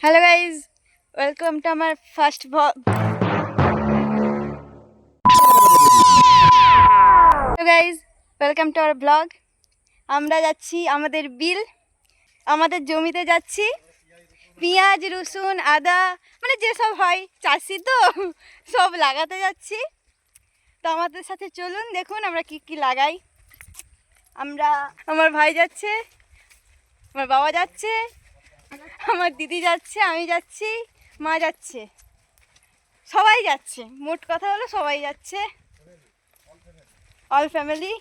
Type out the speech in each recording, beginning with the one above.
Hello guys, welcome to our first vlog. Hello guys, welcome to our vlog. আমরা যাচ্ছি আমাদের বিল, আমাদের জমিতে যাচ্ছি। পেঁয়াজ, রসুন, আদা মানে যেসব হয় চাষি তো সব লাগাতে যাচ্ছি। তো আমাদের সাথে চলুন দেখুন আমরা কি কি লাগাই। আমার ভাই যাচ্ছে, আমার বাবা যাচ্ছে, আমার দিদি যাচ্ছে, আমি যাচ্ছি, মা যাচ্ছে, সবাই যাচ্ছে। মোট কথা হলো সবাই যাচ্ছে, অল ফ্যামিলি।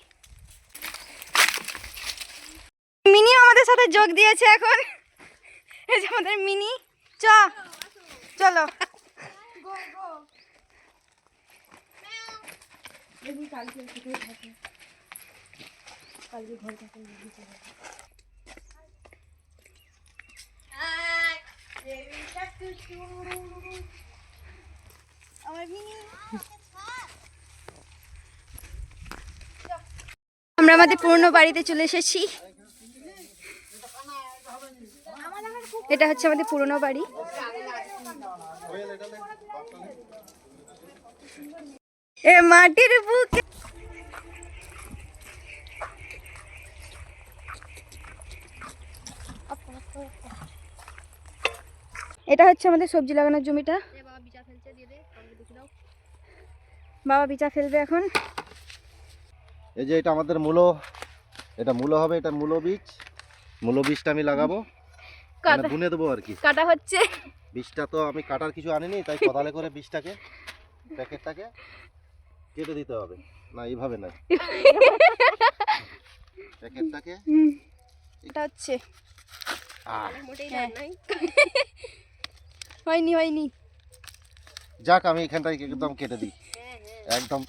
মিনি আমাদের সাথে যোগ দিয়েছে এখন। এই যে আমাদের মিনি, চলো আমরা আমাদের পুরনো বাড়িতে চলে এসেছি। এটা হচ্ছে আমাদের পুরনো বাড়ি। এ মাটির বুকে এটা হচ্ছে আমাদের সবজি লাগানোর জমিটা। বাবা বিচা ফেলবে এখন। এই যে এটা আমাদের মূলো, এটা মূলো হবে, এটা মূলো বীজটা আমি লাগাবো, মানে বুনে দেবো আর কি। কাটা হচ্ছে বীজটা তো আমি কাটার কিছু আনিনি, তাই কোদালে করে বীজটাকে প্যাকেটটাকে কেটে দিতে হবে। না এইভাবে না, প্যাকেটটাকে এটা হচ্ছে হয়নি যাক, আমি এখানটায় একদম কেটে দিই, একদম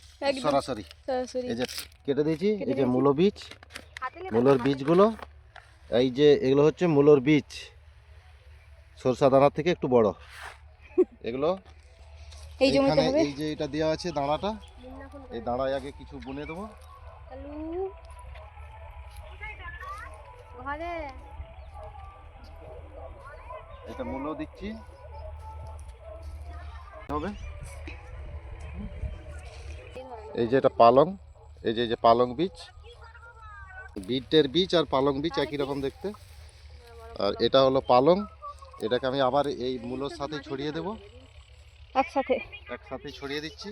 সরাসরি। এই যে কেটে দিয়েছি। এই যে মূলোর বীজগুলো, এই যে এগুলো হচ্ছে মূলোর বীজ, সরষা দানার থেকে একটু বড়। এগুলো এইখানে এই যে এটা দেওয়া আছে দানাটা, এই দাঁড়ায় আগে কিছু বুনে দেবো। এটা মূলো দিচ্ছি হবে। এই যে এটা পালং, এই যে পালং বীজ, বিটের বীজ আর পালং বীজ একই রকম দেখতে। আর এটা হলো পালং, এটাকে আমি আবার এই মূলোর সাথে ছড়িয়ে দেব, একসাথে ছড়িয়ে দিচ্ছি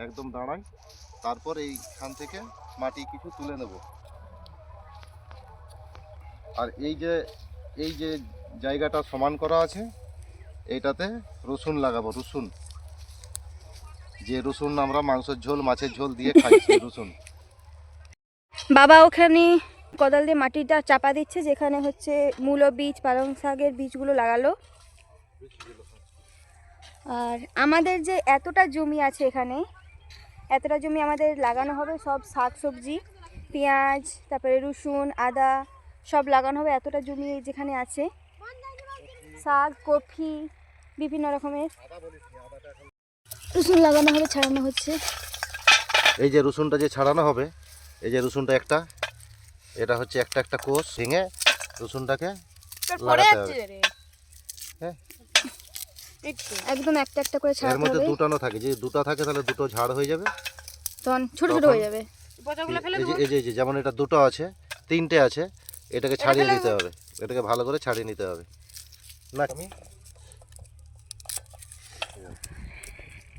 একদম দাঁড়ায়। তারপর এইখান থেকে মাটি কিছু তুলে নেব। আর এই যে জায়গাটা সমান করা আছে, এইটাতে রসুন লাগাবো। রসুন, যে রসুন আমরা মাংসের ঝোল, মাছের ঝোল দিয়ে খাই, সেই রসুন। বাবা ওখানে কোদাল দিয়ে মাটিটা চাপা দিচ্ছে, যেখানে হচ্ছে মূলো বীজ, পালং শাকের বীজগুলো লাগালো। আর আমাদের যে এতটা জমি আছে, এখানে এতটা জমি আমাদের লাগানো হবে সব শাক সবজি, পেঁয়াজ, তারপরে রসুন, আদা সব লাগানো হবে। এতটা জমি যেখানে আছে, শাক, কফি, বিভিন্ন রকমের রসুন লাগানো হবে, ছাড়ানো হচ্ছে। এই যে রসুনটা যে ছাড়ানো হবে, এই যে রসুনটা একটা, এটা হচ্ছে একটা কোষ ভেঙে রসুনটাকে লাগাতে হবে। হ্যাঁ, একদম একটা করে ছাড়াতে হবে। এর মধ্যে দুটানো থাকে, যে দুটো থাকে তাহলে দুটো ঝাড় হয়ে যাবে, তখন ছোট ছোট হয়ে যাবে। এই যে যেমন এটা দুটো আছে, তিনটে আছে, এটাকে ছাড়িয়ে নিতে হবে, এটাকে ভালো করে ছাড়িয়ে নিতে হবে। না আমি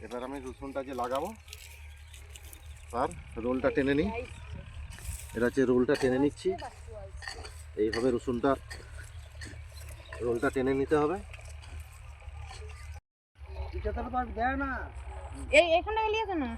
এবার আমি রসুনটা যে লাগাবো তার রোলটা টেনে নিই। এটা হচ্ছে রোলটা টেনে নিচ্ছি, এইভাবে রোলটা টেনে নিতে হবে। এখানে লিয়েছে না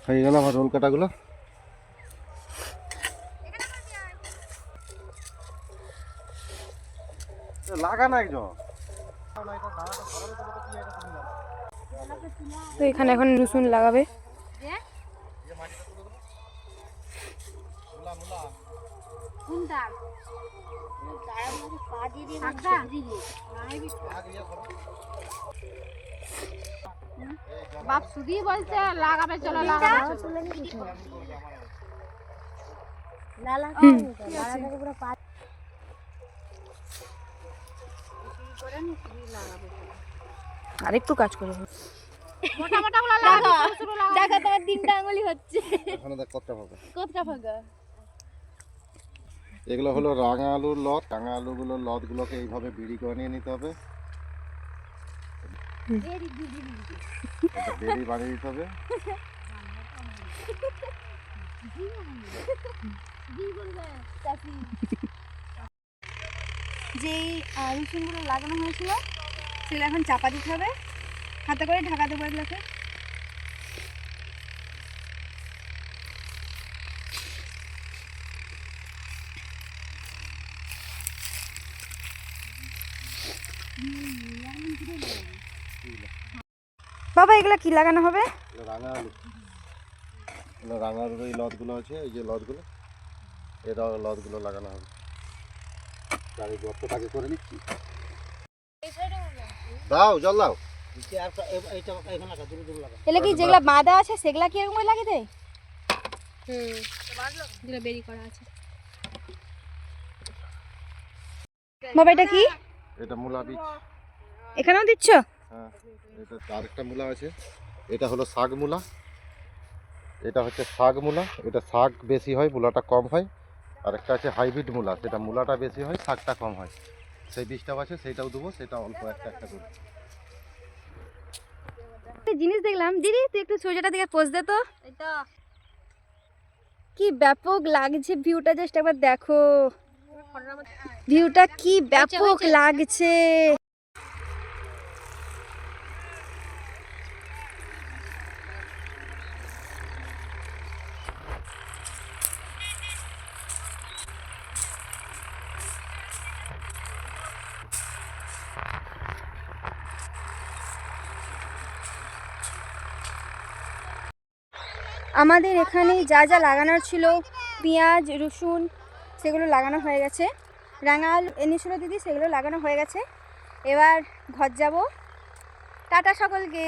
হয়ে গেল আমার রোল কাটাগুলো। লাগা না একজন। তো এখানে এখন রসুন লাগাবে। বাপ শুধুই বলছে লাগাবে চলো লাগাবে আরেকটু কাজ করবো। মোটা মোটা গুলো লাগাবে শুরু লাগাবে দেখা তোমার 3টা আঙুলি হচ্ছে। এখানে দেখ কতটা হবে। কতটা ফাঁকা? এগুলো হলো রাঙা আলুর লত। রাঙা আলুগুলোর লতগুলোকে এইভাবে বিড়ি করে নিয়ে নিতে হবে। বেরি বানিয়ে দিতে হবে। যেই রসুনগুলো লাগানো হয়েছিল সেগুলো এখন চাপা দিতে হবে, হাতে করে ঢাকা দেবো এগুলোকে। বাবা এগুলো কি লাগানো হবে? এগুলো রাঙা আলু। এগুলো রাঙা আলুর এই লতগুলো আছে, এই যে লতগুলো, এই লতগুলো লাগানো হবে। গাড়ি গর্তটাকে করে নিচ্ছি। দাও জল দাও। এগুলো কি যেগুলো বাঁধা আছে সেগুলা কি এরকম করে লাগিয়ে দেয়? যেগুলো বেরি করা আছে বাবা এটা কি? এটা মূলা বীজ। এখানেও দিচ্ছ? হ্যাঁ, এটা আরেকটা মূলা আছে। এটা হলো শাক মূলা। এটা হচ্ছে শাক মূলা। এটা শাক বেশি হয়, মূলাটা কম হয়। আর একটা আছে হাইব্রিড মূলা, সেটা মূলাটা বেশি হয়, শাকটা কম হয়। সেই বীজটাও আছে, সেইটাও দেবো। সেটা অল্প একটা একটা করে। একটা জিনিস দেখলাম, দিদি তুই একটু সোজাটা দিকে পোজ দে তো। কি ব্যাপক লাগছে ভিউটা, জাস্ট একবার দেখো ভিউটা কি ব্যাপক লাগছে। আমাদের এখানে যা যা লাগানোর ছিল, পেঁয়াজ রসুন, সেগুলো লাগানো হয়ে গেছে। রাঙা আলু এনেছিল দিদি, সেগুলো লাগানো হয়ে গেছে। এবার ঘর যাব। টাটা সকলকে।